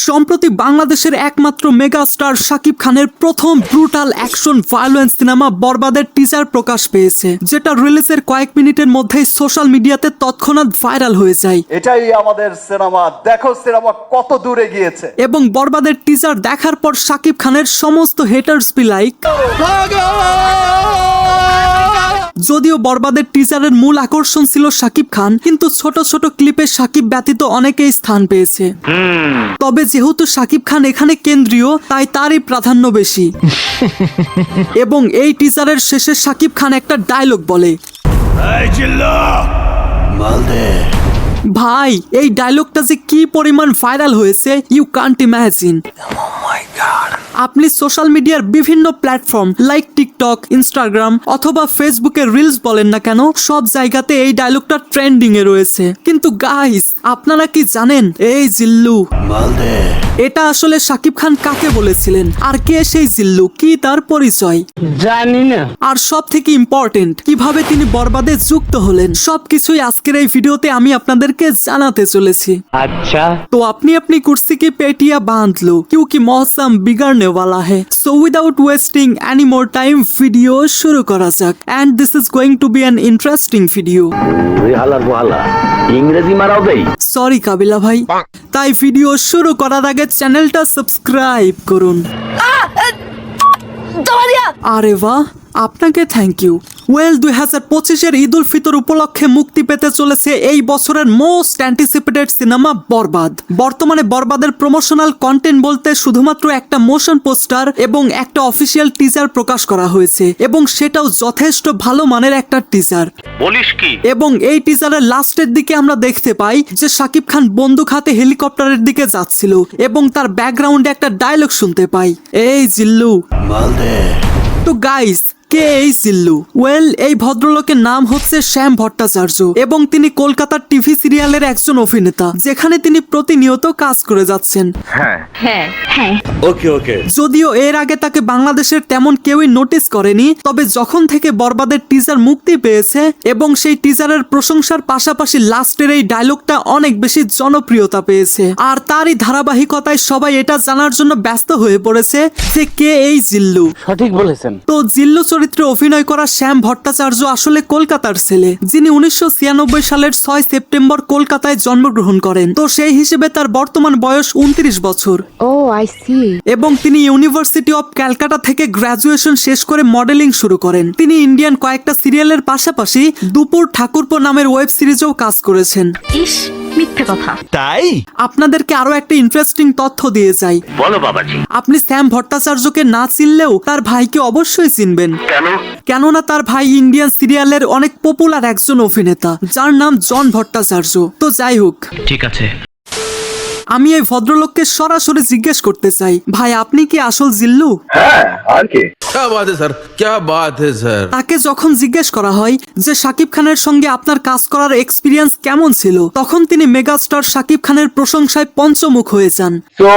সম্প্রতি বাংলাদেশের একমাত্র মেগাস্টার শাকিব খানের প্রথম ব্রুটাল অ্যাকশন ভায়োলেন্স সিনেমা বরবাদের টিজার প্রকাশ পেয়েছে, যেটা রিলিজের কয়েক মিনিটের মধ্যেই সোশ্যাল মিডিয়াতে তৎক্ষণাৎ ভাইরাল হয়ে যায়। এটাই আমাদের সিনেমা, দেখো সিনেমা কত দূরে গিয়েছে। এবং বরবাদের টিজার দেখার পর শাকিব খানের সমস্ত হেটার্স বি লাইক, যদিও বরবাদের টিজারের মূল আকর্ষণ ছিল শাকিব খান, কিন্তু ছোট ছোট ক্লিপে শাকিব ব্যতীত অনেকেই স্থান পেয়েছে। তবে যেহেতু শাকিব খান এখানে কেন্দ্রীয়, তাই তারই প্রাধান্য বেশি। এবং এই টিজারের শেষে শাকিব খান একটা ডায়লগ বলে, ভাই এই ডায়লগটা যে কি পরিমাণ ভাইরাল হয়েছে ইউ কান্ট ইমাজিন। আপনি সোশ্যাল মিডিয়ার বিভিন্ন প্ল্যাটফর্ম লাইক টিকটক, ইনস্টাগ্রাম অথবা ফেসবুকে রিলস বলেন না কেন, সব জায়গাতে এই ডায়লগটা ট্রেন্ডিং এ রয়েছে। কিন্তু গাইস, আপনারা কি জানেন এই জিল্লু এটা আসলে শাকিব খান কাকে বলেছিলেন, আর কে সেই জিল্লু, কি তার পরিচয় জানি না। আর সব থেকে ইম্পর্টেন্ট, কিভাবে তিনি বরবাদে যুক্ত হলেন, সবকিছুই আজকের এই ভিডিওতে আমি আপনাদেরকে জানাতে চলেছি। আচ্ছা, तो अपनी अपनी कुर्सी की पेटियां बांध लो क्योंकि मौसम बिगड़ने वाला है। So without wasting any more time video शुरू करा जाक, and this is going to be an interesting video. ইংরেজি মারাও দেই। সরি কাবিলা ভাই, তাই ভিডিও শুরু করার আগে চ্যানেলটা সাবস্ক্রাইব করুন। আরে বাহ, আপনাকে thank you. Well 2025-এর Eid ul Fitr উপলক্ষে মুক্তি পেতে চলেছে এই বছরের মোস্ট অ্যান্টিসিপেটেড সিনেমা বরবাদ। বর্তমানে বরবাদের প্রমোশনাল কন্টেন্ট বলতে শুধুমাত্র একটা মোশন পোস্টার এবং একটা অফিসিয়াল টিজার প্রকাশ করা হয়েছে, এবং সেটাও যথেষ্ট ভালো মানের একটা টিজার। বলিস কি? এবং এই টিজারের লাস্টের দিকে আমরা দেখতে পাই যে শাকিব খান বন্দুক হাতে হেলিকপ্টারের দিকে যাচ্ছিল, এবং তার ব্যাকগ্রাউন্ডে একটা ডায়লগ শুনতে পাই, এই জিল্লু। তো গাইস, কে এই জিল্লু? ওয়েল, এই ভদ্রলোকের নাম হচ্ছে শ্যাম ভট্টাচার্য, এবং তিনি কলকাতার টিভি সিরিয়ালের একজন অভিনেতা, যেখানে তিনি প্রতিনিয়ত কাজ করে যাচ্ছেন। যদিও এর আগে তাকে বাংলাদেশের তেমন কেউই নোটিস করেনি, তবে যখন থেকে বরবাদের টিজার মুক্তি পেয়েছে এবং সেই টিজারের প্রশংসার পাশাপাশি লাস্টের এই ডায়লগটা অনেক বেশি জনপ্রিয়তা পেয়েছে, আর তারই ধারাবাহিকতায় সবাই এটা জানার জন্য ব্যস্ত হয়ে পড়েছে যে কে এই জিল্লু। সঠিক বলেছেন। তো জিল্লু চরিত্রে অভিনয় করা শ্যাম ভট্টাচার্য আসলে কলকাতার ছেলে, যিনি 1996 সালের 6 সেপ্টেম্বর কলকাতায় জন্মগ্রহণ করেন। তো সেই হিসেবে তার বর্তমান বয়স 29 বছর। এবং তিনি ইউনিভার্সিটি অফ ক্যালকাটা থেকে গ্রাজুয়েশন শেষ করে মডেলিং শুরু করেন। তিনি ইন্ডিয়ান কয়েকটা সিরিয়ালের পাশাপাশি দুপুর ঠাকুরপো নামের ওয়েব সিরিজেও কাজ করেছেন। মিথ্যে কথা। তাই আপনাদেরকে আরো একটা ইন্টারেস্টিং তথ্য দিয়ে যাই। বলো বাবাজি। আপনি শ্যাম ভট্টাচার্যকে না চিনলেও তার ভাইকে অবশ্যই চিনবেন। কেননা তার ভাই ইন্ডিয়ান সিরিয়ালের অনেক পপুলার একজন অভিনেতা, যার নাম জন ভট্টাচার্য। তো যাই হোক, ঠিক আছে, আমি এই ভদ্রলোককে সরাসরি জিজ্ঞেস করতে চাই, ভাই আপনি কি আসল জিল্লু? হ্যাঁ, আর কি? क्या बात है सर, क्या बात है सर। তাকে যখন জিজ্ঞেস করা হয় যে শাকিব খানের সঙ্গে আপনার কাজ করার এক্সপিরিয়েন্স কেমন ছিল, তখন তিনি মেগাস্টার শাকিব খানের প্রশংসায় পঞ্চমুখ হয়ে যান। তো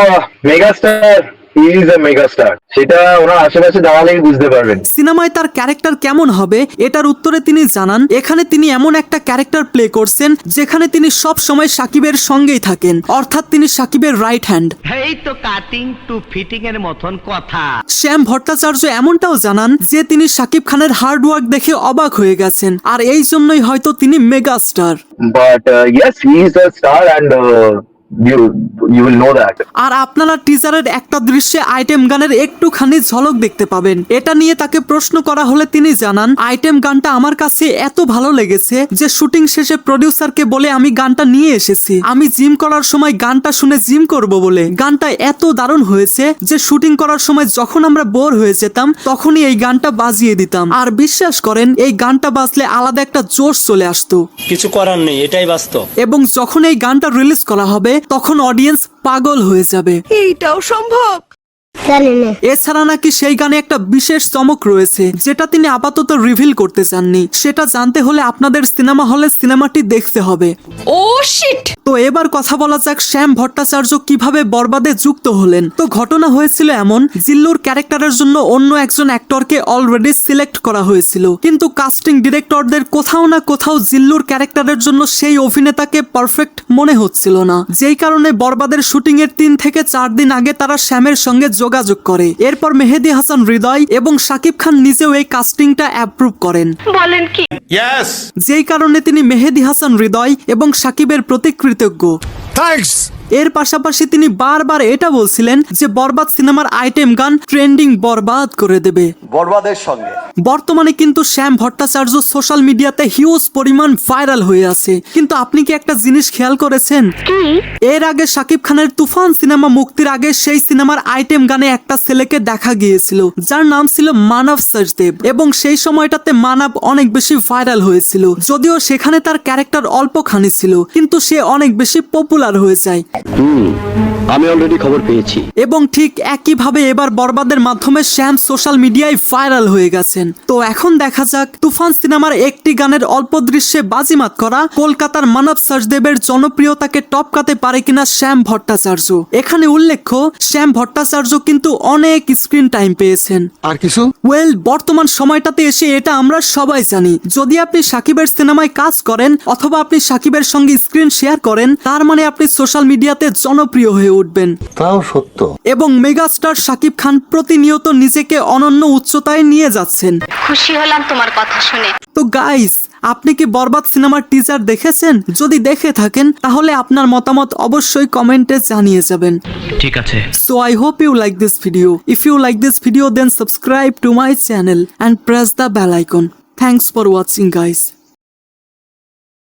মেগাস্টার ইজ আ মেগাস্টার, সেটা ওনার আশেপাশে দাঁড়ালেই বুঝতে পারবেন। সিনেমায় তার ক্যারেক্টার কেমন হবে এটার উত্তরে তিনি জানান, এখানে তিনি এমন একটা ক্যারেক্টার প্লে করছেন যেখানে তিনি সব সময় শাকিবের সঙ্গেই থাকেন, অর্থাৎ তিনি শাকিবের রাইট হ্যান্ড। এই তো কাটিং টু ফিটিং এর মতন কথা। শ্যাম ভট্টাচার্য এমনটাও জানান যে তিনি শাকিব খানের হার্ড ওয়ার্ক দেখে অবাক হয়ে গেছেন, আর এই জন্যই হয়তো তিনি megastar. But yes, he is a star and you will know that. আর আপনারা টিজারের একটা দৃশ্যে আইটেম গানের একটুখানি ঝলক দেখতে পাবেন। এটা নিয়ে তাকে প্রশ্ন করা হলে তিনি জানান, আইটেম গানটা আমার কাছে এত ভালো লেগেছে যে শুটিং শেষে প্রডিউসারকে বলে আমি গানটা নিয়ে এসেছি। আমি জিম করার সময় গানটা শুনে জিম করব বলে। গানটা এত দারুণ হয়েছে যে শুটিং করার সময় যখন আমরা বোর হয়ে যেতাম তখনই এই গানটা বাজিয়ে দিতাম, আর বিশ্বাস করেন এই গানটা বাজলে আলাদা একটা জোশ চলে আসতো। কিছু করার নেই, এটাই বাস্তব। এবং যখন এই গানটা রিলিজ করা হবে তখন অডিয়েন্স পাগল হয়ে যাবে। এইটাও সম্ভব। এছাড়া নাকি সেই গানে একটা বিশেষ চমক রয়েছে যেটা তিনি আপাতত রিভিল করতে চাননি। সেটা জানতে হলে আপনাদের সিনেমা হলে সিনেমাটি দেখতে হবে। ও শিট। তো এবার কথা বলা যাক শ্যাম ভট্টাচার্য কিভাবে বরবাদে যুক্ত হলেন। তো ঘটনা হয়েছিল এমন, জিল্লুর ক্যারেক্টারের জন্য অন্য একজন অ্যাক্টরকে অলরেডি সিলেক্ট করা হয়েছিল, কিন্তু কাস্টিং ডিরেক্টরদের কোথাও না কোথাও জিল্লুর ক্যারেক্টারের জন্য সেই অভিনেতাকে পারফেক্ট মনে হচ্ছিল না, যেই কারণে বরবাদের শুটিং এর 3 থেকে 4 দিন আগে তারা শ্যামের সঙ্গে যোগাযোগ করে। এরপর মেহেদী হাসান হৃদয় এবং শাকিব খান নিজেও এই কাস্টিংটা অ্যাপ্রুভ করেন। বলেন কি? যেই কারণে তিনি মেহেদী হাসান হৃদয় এবং শাকিবের প্রতি কৃতজ্ঞ। এর পাশাপাশি তিনি বারবার এটা বলছিলেন যে বরবাদ সিনেমার আইটেম গান ট্রেন্ডিং বরবাদ করে দেবে বরবাদের সঙ্গে। বর্তমানে কিন্তু শ্যাম ভট্টাচার্য সোশ্যাল মিডিয়াতে হিউজ পরিমাণ ভাইরাল হয়ে আছে। কিন্তু আপনি কি একটা জিনিস খেয়াল করেছেন? এর আগে শাকিব খানের তুফান সিনেমা মুক্তির আগে সেই সিনেমার আইটেম গানে একটা ছেলেকে দেখা গিয়েছিল যার নাম ছিল মানব সচদেব, এবং সেই সময়টাতে মানব অনেক বেশি ভাইরাল হয়েছিল। যদিও সেখানে তার ক্যারেক্টার অল্পখানি ছিল, কিন্তু সে অনেক বেশি পপুলার হয়ে যায়। আমি অলরেডি খবর পেয়েছি। এবং ঠিক একইভাবে এবার বরবাদের মাধ্যমে শ্যাম সোশ্যাল মিডিয়ায় ভাইরাল হয়ে গেছেন। তো এখন দেখা যাক তুফান সিনেমার একটি গানের অল্প দৃশ্যে বাজিমাত করা কলকাতার মানব সচদেবের জনপ্রিয়তাকে টপকাতে পারে কিনা শ্যাম ভট্টাচার্য। এখানে উল্লেখ্য, শ্যাম ভট্টাচার্য কিন্তু অনেক স্ক্রিন টাইম পেয়েছেন। আর কিছু? বর্তমান সময়টাতে এসে এটা আমরা সবাই জানি, যদি আপনি সাকিবের সিনেমায় কাজ করেন অথবা আপনি সাকিবের সঙ্গে স্ক্রিন শেয়ার করেন, তার মানে আপনি সোশ্যাল মিডিয়াতে জনপ্রিয় হয়ে উঠবেন। তাও সত্য। এবং মেগাস্টার শাকিব খান প্রতিনিয়ত নিজেকে অনন্য উচ্চতায় নিয়ে যাচ্ছেন। খুশি হলাম তোমার কথা শুনে। তো গাইস, আপনি কি বরবাদ সিনেমার টিজার দেখেছেন? যদি দেখে থাকেন তাহলে আপনার মতামত অবশ্যই কমেন্টে জানিয়ে যাবেন। ঠিক আছে। So I hope you like this video. If you like this video, then subscribe to my channel and press the bell icon. Thanks for watching, guys.